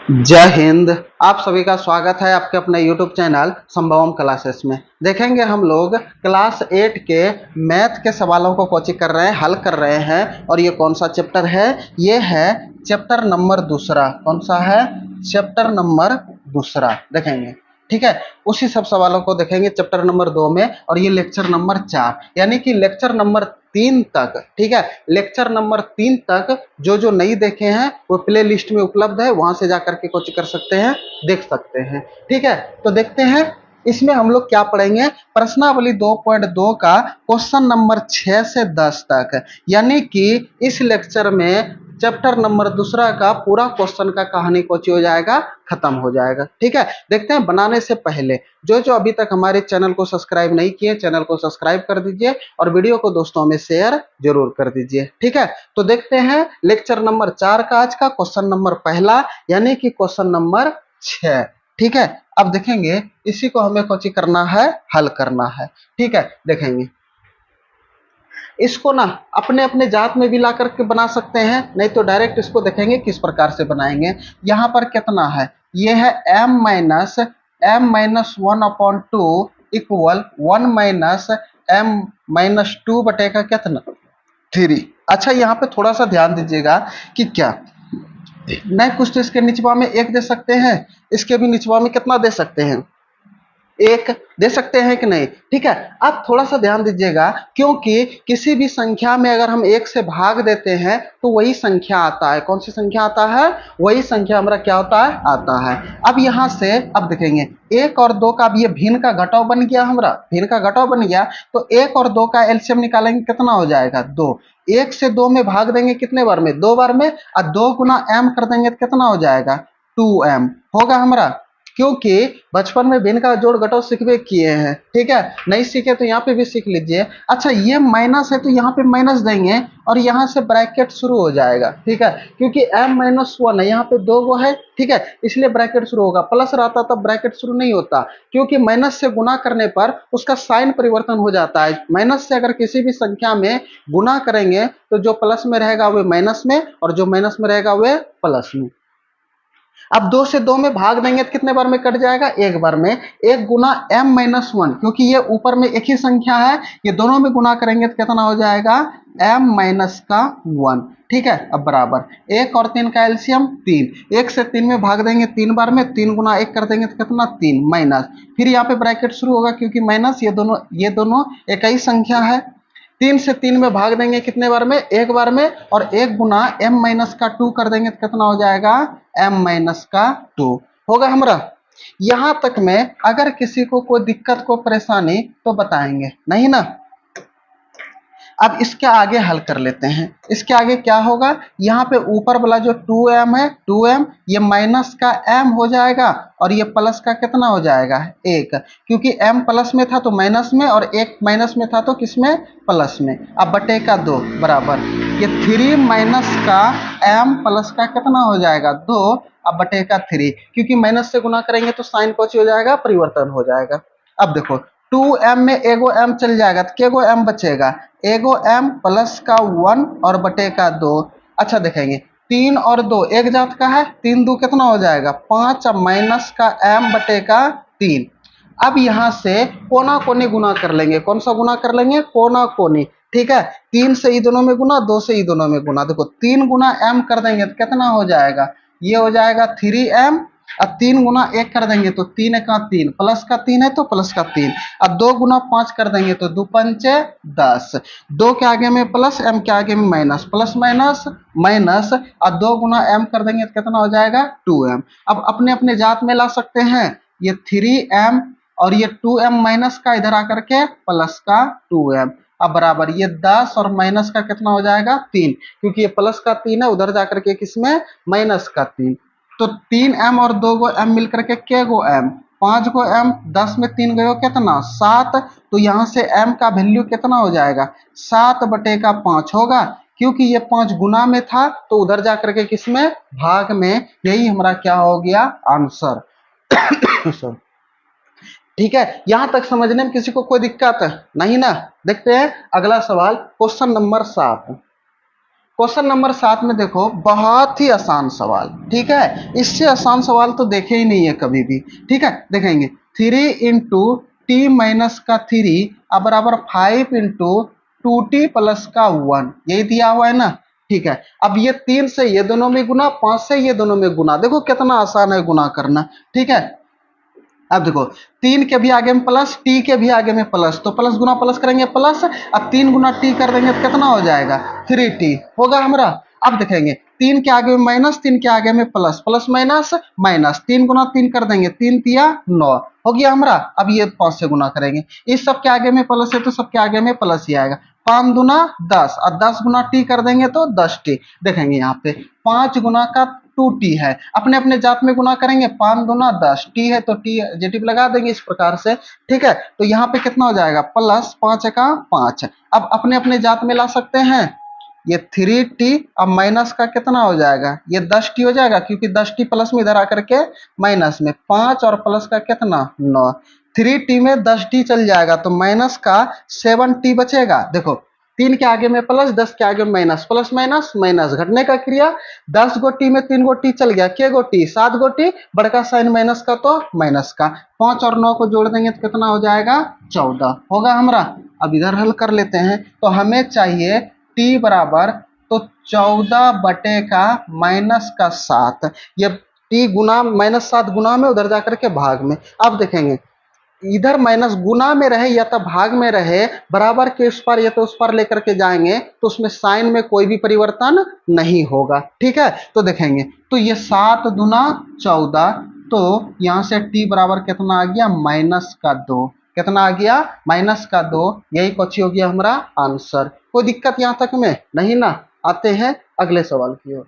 जय हिंद। आप सभी का स्वागत है आपके अपने YouTube चैनल संभवम क्लासेस में। देखेंगे हम लोग क्लास 8 के मैथ के सवालों को कोचिंग कर रहे हैं, हल कर रहे हैं। और ये कौन सा चैप्टर है? ये है चैप्टर नंबर दूसरा। कौन सा है? चैप्टर नंबर दूसरा देखेंगे। ठीक है, उसी सब सवालों को देखेंगे चैप्टर नंबर 2 में। और ये लेक्चर नंबर 4 यानी कि लेक्चर नंबर 3 तक। ठीक है, लेक्चर नंबर 3 तक जो जो नहीं देखे हैं वो प्ले लिस्ट में उपलब्ध है, वहां से जाकर के कोचिंग कर सकते हैं, देख सकते हैं। ठीक है, तो देखते हैं इसमें हम लोग क्या पढ़ेंगे। प्रश्नावली 2.2 का क्वेश्चन नंबर 6 से 10 तक, यानी कि इस लेक्चर में चैप्टर नंबर दूसरा का पूरा क्वेश्चन का कहानी कोची हो जाएगा, खत्म हो जाएगा। ठीक है, देखते हैं। बनाने से पहले जो जो अभी तक हमारे चैनल को सब्सक्राइब नहीं किए, चैनल को सब्सक्राइब कर दीजिए और वीडियो को दोस्तों में शेयर जरूर कर दीजिए। ठीक है, तो देखते हैं लेक्चर नंबर 4 का आज का क्वेश्चन नंबर पहला, यानी कि क्वेश्चन नंबर 6। ठीक है, अब देखेंगे इसी को हमें कोची करना है, हल करना है। ठीक है, देखेंगे इसको ना अपने अपने जात में भी ला करके बना सकते हैं, नहीं तो डायरेक्ट इसको देखेंगे किस प्रकार से बनाएंगे। यहाँ पर कितना है? ये है m-1/2 इक्वल 1-m-2 बटे का कितना 3। अच्छा, यहाँ पे थोड़ा सा ध्यान दीजिएगा कि क्या नहीं, कुछ तो इसके निचवा में 1 दे सकते हैं, इसके भी निचवा में कितना दे सकते हैं? 1 दे सकते हैं कि नहीं? ठीक है, अब थोड़ा सा ध्यान दीजिएगा, क्योंकि किसी भी संख्या में अगर हम 1 से भाग देते हैं तो वही संख्या आता है। कौन सी संख्या आता है? वही संख्या हमारा क्या होता है? आता है। अब यहां से अब देखेंगे 1 और 2 का, अब ये भिन्न का घटाव बन गया, हमारा भिन्न का घटाव बन गया, तो 1 और 2 का एलसीएम निकालेंगे, कितना हो जाएगा? 2। 1 से 2 में भाग देंगे कितने बार में? 2 बार में, और 2 गुना m कर देंगे तो कितना हो जाएगा? 2m होगा हमारा, क्योंकि बचपन में भिन्न का जोड़ घटाव सीखबे किए हैं। ठीक है, नहीं सीखे तो यहाँ पे भी सीख लीजिए। अच्छा, ये माइनस है तो यहाँ पे माइनस देंगे और यहाँ से ब्रैकेट शुरू हो जाएगा। ठीक है, क्योंकि m-1 है, यहाँ पे 2 गो है। ठीक है, इसलिए ब्रैकेट शुरू होगा। प्लस रहता तब ब्रैकेट शुरू नहीं होता, क्योंकि माइनस से गुना करने पर उसका साइन परिवर्तन हो जाता है। माइनस से अगर किसी भी संख्या में गुना करेंगे तो जो प्लस में रहेगा वह माइनस में, और जो माइनस में रहेगा वह प्लस में। अब 2 से 2 में भाग देंगे तो कितने बार में कट जाएगा? 1 बार में। 1 गुना m-1, क्योंकि ये ऊपर में एक ही संख्या है, ये दोनों में गुना करेंगे तो कितना हो जाएगा? m-1। ठीक है, अब बराबर 1 और 3 का एलसीएम 3। 1 से 3 में भाग देंगे 3 बार में, 3 गुना 1 कर देंगे तो कितना? 3 माइनस, फिर यहाँ पे ब्रैकेट शुरू होगा, क्योंकि माइनस ये दोनों एक ही संख्या है। 3 से 3 में भाग देंगे कितने बार में? 1 बार में, और 1 गुना m-2 कर देंगे तो कितना हो जाएगा? m-2 होगा हमारा। यहां तक में अगर किसी को कोई दिक्कत को परेशानी तो बताएंगे, नहीं ना? अब इसके आगे हल कर लेते हैं। इसके आगे क्या होगा? यहाँ पे ऊपर वाला जो 2m है, 2m ये माइनस का m हो जाएगा, और ये प्लस का कितना हो जाएगा? 1, क्योंकि m प्लस में था तो माइनस में, और 1 माइनस में था तो किसमें? प्लस में। अब बटे का 2 बराबर ये 3 माइनस का m प्लस का कितना हो जाएगा? 2। अब बटे का 3, क्योंकि माइनस से गुना करेंगे तो साइन कौन हो जाएगा? परिवर्तन हो जाएगा। अब देखो 2m में एगो m चल जाएगा तो केगो m बचेगा? एगो m प्लस का 1 और बटे का 2। अच्छा देखेंगे 3 और 2 एक जात का है, 3 2 कितना हो जाएगा? 5, माइनस का m बटे का 3। अब यहां से कोना कोनी गुना कर लेंगे। कौन सा गुना कर लेंगे? कोना कोनी। ठीक है, 3 से ही दोनों में गुना, 2 से ही दोनों में गुना। देखो 3 गुना m कर देंगे तो कितना हो जाएगा? ये हो जाएगा 3m। अब 3 गुना 1 कर देंगे तो 3 का 3, प्लस का 3 है तो प्लस का 3। अब 2 गुना 5 कर देंगे तो 2 पंचे 10। 2 के आगे में प्लस, m के आगे में माइनस, प्लस माइनस माइनस। अब 2 गुना m कर देंगे तो कितना हो जाएगा? 2m। अब अपने अपने जात में ला सकते हैं, ये 3m और ये 2m माइनस का इधर आकर के प्लस का 2m। अब बराबर ये 10 और माइनस का कितना हो जाएगा? 3, क्योंकि ये प्लस का 3 है, उधर जाकर के किसमें? माइनस का 3। तो 3m और 2 गो m मिलकर के के गो m? 5 गो m। 10 में 3 गए कितना? 7। तो यहां से m का वैल्यू कितना हो जाएगा? 7 बटे का 5 होगा, क्योंकि ये 5 गुना में था तो उधर जाकर के किसमें? भाग में। यही हमारा क्या हो गया? आंसर। ठीक है, यहां तक समझने में किसी को कोई दिक्कत नहीं ना? देखते हैं अगला सवाल, क्वेश्चन नंबर 7। क्वेश्चन नंबर 7 में देखो, बहुत ही आसान सवाल, ठीक है, इससे आसान सवाल तो देखे ही नहीं है कभी भी। ठीक है, देखेंगे 3 × t - का 3 अब बराबर 5 × 2t + 1, यही दिया हुआ है ना। ठीक है, अब ये 3 से ये दोनों में गुना, 5 से ये दोनों में गुना, देखो कितना आसान है गुना करना। ठीक है, अब देखो 3 के भी आगे में प्लस, टी के भी आगे में प्लस, तो प्लस गुना प्लस करेंगे प्लस, अब 3 गुना टी कर देंगे तो कितना हो जाएगा, 3t होगा हमारा। अब देखेंगे 3 के आगे में माइनस, 3 के आगे में प्लस, प्लस माइनस माइनस, 3 गुना 3 कर देंगे, 3 तिया 9 हो गया हमारा। अब ये 5 से गुना करेंगे, इस सब के आगे में प्लस है तो सबके आगे में प्लस ही आएगा, 5 दूना 10 और 10 गुना टी कर देंगे तो 10t। देखेंगे यहाँ पे 5 गुना का 2t है, अपने अपने जात में गुना करेंगे, 5 दूना 10, टी है तो टी एडजेटिव लगा देंगे इस प्रकार से। ठीक है, तो यहाँ पे कितना हो जाएगा, प्लस 5 का 5। अब अपने अपने जात में ला सकते हैं, ये 3t, अब माइनस का कितना हो जाएगा, ये 10t हो जाएगा, क्योंकि 10t प्लस में इधर आकर के माइनस में, 5 और प्लस का कितना 9, 3t में 10t चल जाएगा तो माइनस का 7t बचेगा। देखो 3 के आगे में प्लस, 10 के आगे में माइनस, प्लस माइनस माइनस घटने का क्रिया, 10 गो टी में 3 गो टी चल गया, के गो टी 7 गो टी, बड़का साइन माइनस का तो माइनस का, 5 और 9 को जोड़ देंगे तो कितना हो जाएगा, 14 होगा हमारा। अब इधर हल कर लेते हैं, तो हमें चाहिए टी बराबर, तो 14 बटे का माइनस का 7, ये टी गुना माइनस 7 गुना में, उधर जाकर के भाग में। अब देखेंगे इधर माइनस गुना में रहे या तो भाग में रहे, बराबर के उस पर या तो उस पर लेकर के जाएंगे तो उसमें साइन में कोई भी परिवर्तन नहीं होगा। ठीक है, तो देखेंगे तो ये 7 दूना 14, तो यहां से t बराबर कितना आ गया, माइनस का 2, कितना आ गया, माइनस का 2, यही क्वेश्चन हो गया हमारा आंसर। कोई दिक्कत यहां तक में नहीं ना। आते हैं अगले सवाल की ओर।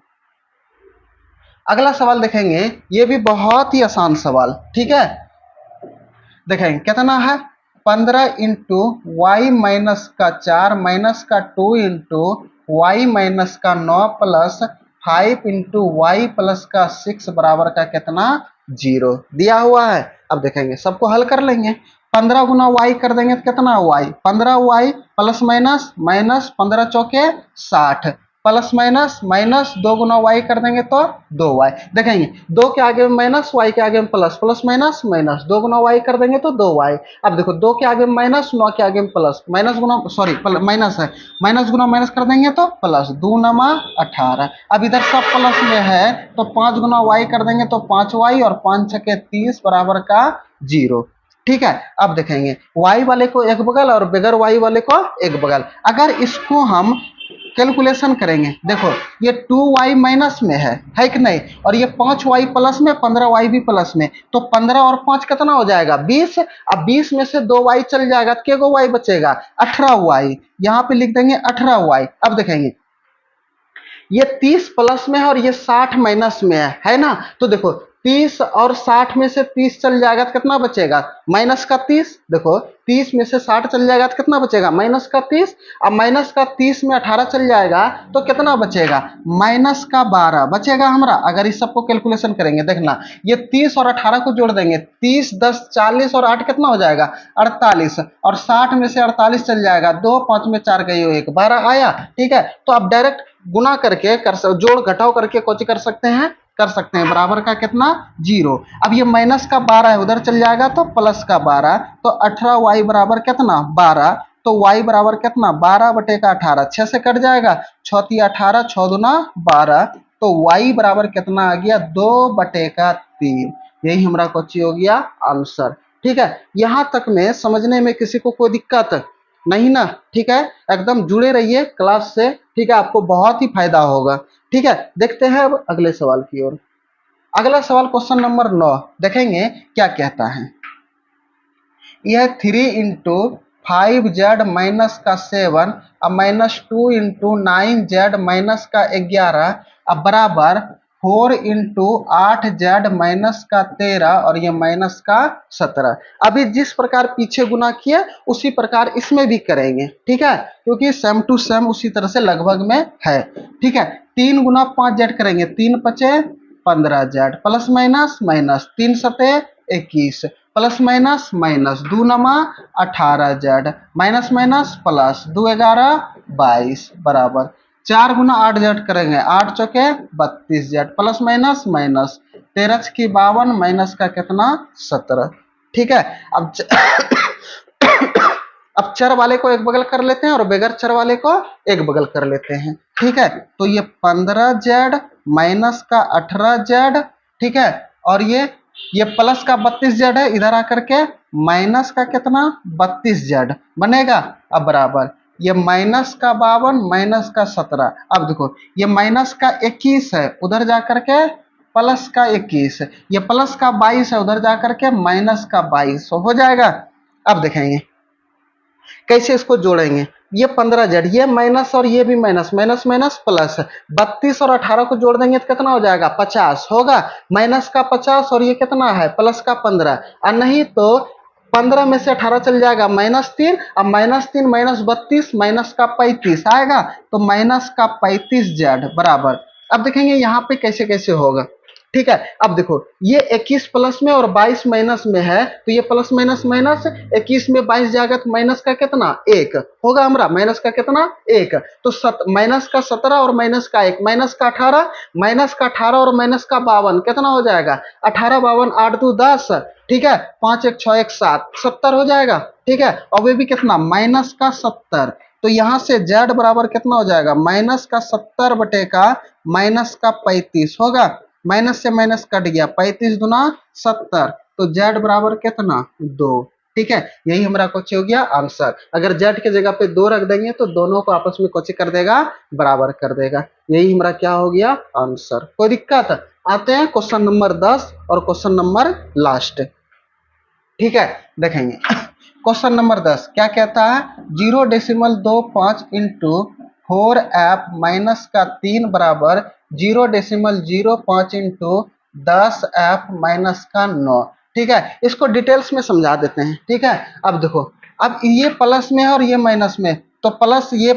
अगला सवाल देखेंगे, ये भी बहुत ही आसान सवाल। ठीक है, देखेंगे कितना है, 15 इंटू वाई माइनस का 4 माइनस का 2 इंटू वाई माइनस का 9 प्लस 5 इंटू वाई प्लस का 6 बराबर का कितना, 0 दिया हुआ है। अब देखेंगे सबको हल कर लेंगे, 15 गुना वाई कर देंगे तो कितना y, 15 y plus minus minus, 15 चौके 60, प्लस माइनस माइनस, 2 गुना वाई कर देंगे तो 2y। देखेंगे 2 के आगे में माइनस, y के आगे में प्लस, प्लस माइनस माइनस, 2 गुना y कर देंगे तो 2y। अब देखो 2 के आगे में माइनस, 9 के आगे में प्लस, माइनस गुना सॉरी माइनस है, माइनस गुना माइनस कर देंगे तो प्लस, 2 नमा 18। अब इधर सब प्लस में है तो 5 गुना y कर देंगे तो 5y, और 5 छके 30 बराबर का 0। ठीक है, अब देखेंगे y वाले को एक बगल और बगैर y वाले को एक बगल। अगर इसको हम कैलकुलेशन करेंगे, देखो ये 2y माइनस में है कि नहीं, और ये 5y प्लस में, 15y भी प्लस में, तो 15 और 5 कितना हो जाएगा, 20। अब 20 में से 2y चल जाएगा तो क्या y बचेगा, 18y, यहाँ पे लिख देंगे 18y। अब देखेंगे ये 30 प्लस में है और ये 60 माइनस में है ना, तो देखो 30 और 60 में से 30 चल जाएगा तो कितना बचेगा, माइनस का 30। देखो 30 में से 60 चल जाएगा तो कितना बचेगा, माइनस का 30। अब माइनस का 30 में 18 चल जाएगा तो कितना बचेगा, माइनस का 12 बचेगा हमारा। अगर इस सबको कैलकुलेशन करेंगे, देखना ये 30 और 18 को जोड़ देंगे, 30 10 40 और 8 कितना हो जाएगा, 48, और 60 में से 48 चल जाएगा, 2 5 में 4 गई 1, 12 आया। ठीक है, तो आप डायरेक्ट गुना करके जोड़ घटाव करके कुछ कर सकते हैं, बराबर का कितना, 0। अब ये माइनस का 12 है, उधर चल जाएगा तो प्लस का 12, तो 18y बराबर कितना, 12, तो y बराबर कितना, 12 बटे का 18, 6 से कट जाएगा, 6 × 18, 6 दूना 12, तो y बराबर कितना आ गया, 2 बटे का 3। यही हमारा क्वेश्चन हो गया आंसर। ठीक है, यहां तक में समझने में किसी को कोई दिक्कत नहीं ना। ठीक है, एकदम जुड़े रहिए क्लास से, ठीक है, आपको बहुत ही फायदा होगा। ठीक है, देखते हैं अब अगले सवाल की ओर। अगला सवाल क्वेश्चन नंबर 9, देखेंगे क्या कहता है। यह 3 इंटू 5z माइनस का 7 अब माइनस 2 इंटू 9z माइनस का 11 अब बराबर 4 इंटू 8z माइनस का 13 और ये माइनस का 17। अभी जिस प्रकार पीछे गुना किया उसी प्रकार इसमें भी करेंगे। ठीक है, क्योंकि सेम टू सेम उसी तरह से लगभग में है। ठीक है, 3 गुना 5z करेंगे, 3 पचे 15z प्लस माइनस माइनस, 3 सते 21 प्लस माइनस माइनस, 2 नमा 18z माइनस माइनस प्लस, 2 11 22 बराबर 4 गुना 8 जेड करेंगे, 8 चौके 32 जेड, प्लस माइनस माइनस, 13 की 52 माइनस का कितना 17। ठीक है, अब अब चर वाले को एक बगल कर लेते हैं और बगैर चर वाले को एक बगल कर लेते हैं। ठीक है, तो ये 15 जेड माइनस का 18 जेड, ठीक है, और ये प्लस का 32 जेड है, इधर आकर के माइनस का कितना 32 जेड बनेगा। अब बराबर ये माइनस का 52 माइनस का 17। अब देखो ये माइनस का 21 है, उधर जाकर के प्लस का 21, ये प्लस का 22 है, उधर जाकर के माइनस का 22 हो जाएगा। अब देखेंगे कैसे इसको जोड़ेंगे। ये 15 जेड, ये माइनस और ये भी माइनस, माइनस माइनस प्लस, 32 और 18 को जोड़ देंगे तो कितना हो जाएगा 50 होगा, माइनस का 50 और ये कितना है प्लस का 15, और नहीं तो 15 में से 18 चल जाएगा -3, अब -3 माइनस 32 माइनस का 35 आएगा, तो माइनस का 35 जेड बराबर। अब देखेंगे यहाँ पे कैसे कैसे होगा। ठीक है, अब देखो ये 21 प्लस में और 22 माइनस में है, तो ये प्लस माइनस माइनस, 21 में 22 जाएगा तो माइनस का कितना 1 होगा हमारा, माइनस का कितना 1, तो माइनस का 17 और माइनस का 1, माइनस का 18, माइनस का 18 और माइनस का 52 कितना हो जाएगा 18 52 8 2 10, ठीक है, 5 1 6 1 7 70 हो जाएगा। ठीक है, और वे भी कितना माइनस का 70, तो यहां से z बराबर कितना हो जाएगा माइनस का 70 बटे का माइनस का 35 होगा, माइनस से माइनस कट गया, 35 दुना 70, तो z बराबर कितना 2। ठीक है, यही हमारा कुछ हो गया आंसर। अगर z के जगह पे 2 रख देंगे तो दोनों को आपस में कुछ कर देगा बराबर कर देगा, यही हमारा क्या हो गया आंसर। कोई दिक्कत? आते हैं क्वेश्चन नंबर 10 और क्वेश्चन नंबर लास्ट। ठीक है, देखेंगे क्वेश्चन नंबर 10 क्या कहता है, 0.25 इंटू 4f माइनस का 3 बराबर 0.05 इंटू 10f माइनस का 9। ठीक है, इसको डिटेल्स में समझा देते हैं। ठीक है, अब देखो अब ये प्लस में है और ये माइनस में, तो प्लस ये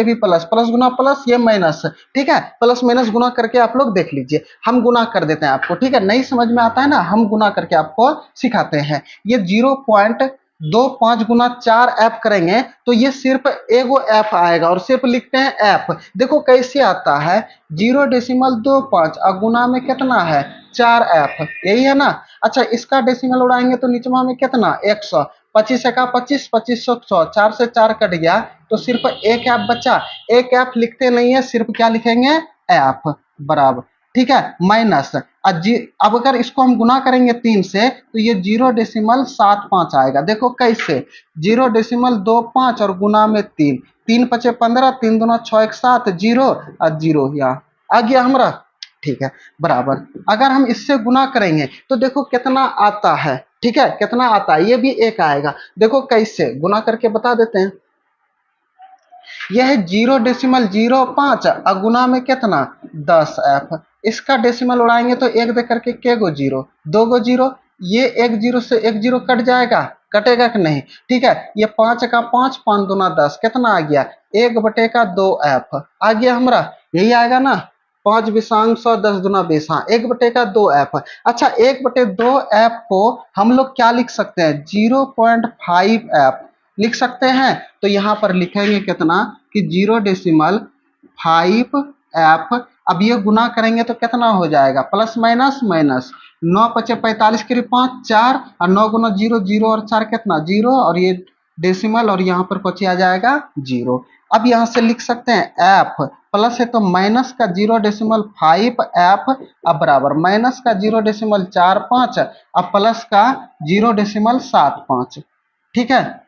भी प्लस, प्लस गुना प्लस ये माइनस। ठीक है, प्लस माइनस गुना करके आप लोग देख लीजिए, हम गुना कर देते हैं आपको। ठीक है, नहीं समझ में आता है ना, हम गुना करके आपको सिखाते हैं। ये 0.25 गुना 4 एफ करेंगे तो ये सिर्फ एगो एफ आएगा, और सिर्फ लिखते हैं एफ। देखो कैसे आता है 0.25 और गुना में कितना है 4 एफ, यही है ना। अच्छा, इसका डेसिमल उड़ाएंगे तो नीचवा में कितना 100, 25 का 25, 25 100, 4 से 4 कट गया तो सिर्फ एक ऐप बचा। एक ऐप लिखते नहीं है, सिर्फ क्या लिखेंगे ऐप बराबर। ठीक है, माइनस अब अगर इसको हम गुना करेंगे 3 से तो ये 0.75 आएगा। देखो कैसे 0.25 और गुना में 3, 3 पचे 15, 3 दूना 6 1 7, 0 और 0 यहाँ आ गया हमारा। ठीक है, बराबर अगर हम इससे गुना करेंगे तो देखो कितना आता है। ठीक है, कितना आता है, ये भी एक आएगा। देखो कैसे गुना करके बता देते हैं। यह है 0.05 और गुना में कितना 10 एफ, इसका डेसिमल उड़ाएंगे तो एक दे करके के गो जीरो, 2 गो जीरो, ये एक जीरो से एक जीरो कट जाएगा, कटेगा कि नहीं। ठीक है, ये 5 का 5, 5 दूना 10, कितना आ गया 1 बटे का 2 एफ आ गया हमारा, यही आएगा ना। 5 बिसांग 100, 10 दूना 20, हाँ 1 बटे का 2 एफ। अच्छा, 1 बटे 2 एफ को हम लोग क्या लिख सकते हैं 0.5 एफ लिख सकते हैं। तो यहाँ पर लिखेंगे कितना कि 0.5 एफ। अब ये गुना करेंगे तो कितना हो जाएगा प्लस माइनस माइनस, 9 पचे 45 के 5 4 और 9 गुना 0 0 और 4 कितना 0, और ये डेसिमल और यहाँ पर कुछ आ जाएगा 0। अब यहाँ से लिख सकते हैं एफ प्लस है तो माइनस का 0.5 एफ अब बराबर माइनस का 0.45 अब प्लस का 0.75। ठीक है,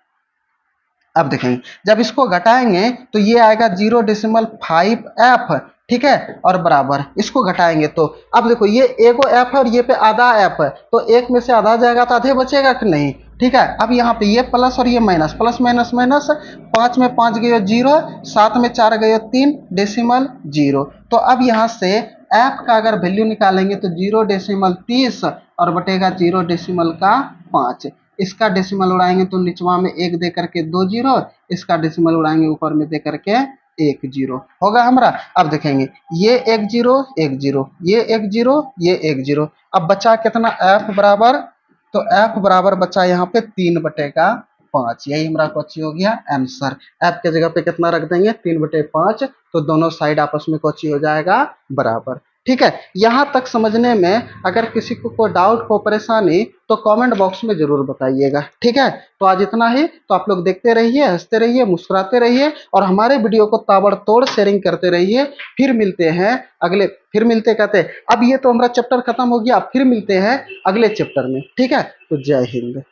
अब देखेंगे जब इसको घटाएंगे तो ये आएगा 0.5 एफ। ठीक है, और बराबर इसको घटाएंगे तो अब देखो ये एगो एफ है और ये पे आधा एफ है, तो एक में से आधा जाएगा तो आधे बचेगा कि नहीं। ठीक है, अब यहाँ पे ये प्लस और ये माइनस, प्लस माइनस माइनस, 5 में 5 गए 0, 7 में 4 गए 3, डेसिमल 0। तो अब यहाँ से एफ का अगर वैल्यू निकालेंगे तो 0.30 और बटेगा 0.5। इसका डेसिमल उड़ाएंगे तो निचवा में 1 दे करके 2 जीरो, इसका डेसिमल उड़ाएंगे ऊपर में दे करके 1 जीरो होगा हमारा। अब देखेंगे ये 1 जीरो 1 जीरो, ये 1 जीरो, ये 1 जीरो, अब बचा कितना एफ बराबर, तो एफ बराबर बचा यहाँ पे 3 बटे का 5, यही हमारा क्वेश्चन हो गया आंसर। एफ के जगह पे कितना रख देंगे 3/5, तो दोनों साइड आपस में क्वेश्चन हो जाएगा बराबर। ठीक है, यहां तक समझने में अगर किसी को कोई डाउट को परेशानी तो कमेंट बॉक्स में जरूर बताइएगा। ठीक है, तो आज इतना ही। तो आप लोग देखते रहिए, हंसते रहिए, मुस्कुराते रहिए और हमारे वीडियो को ताबड़तोड़ शेयरिंग करते रहिए। फिर मिलते हैं अगले, फिर मिलते कहते हैं, अब ये तो हमारा चैप्टर खत्म हो गया, फिर मिलते हैं अगले चैप्टर में। ठीक है, तो जय हिंद।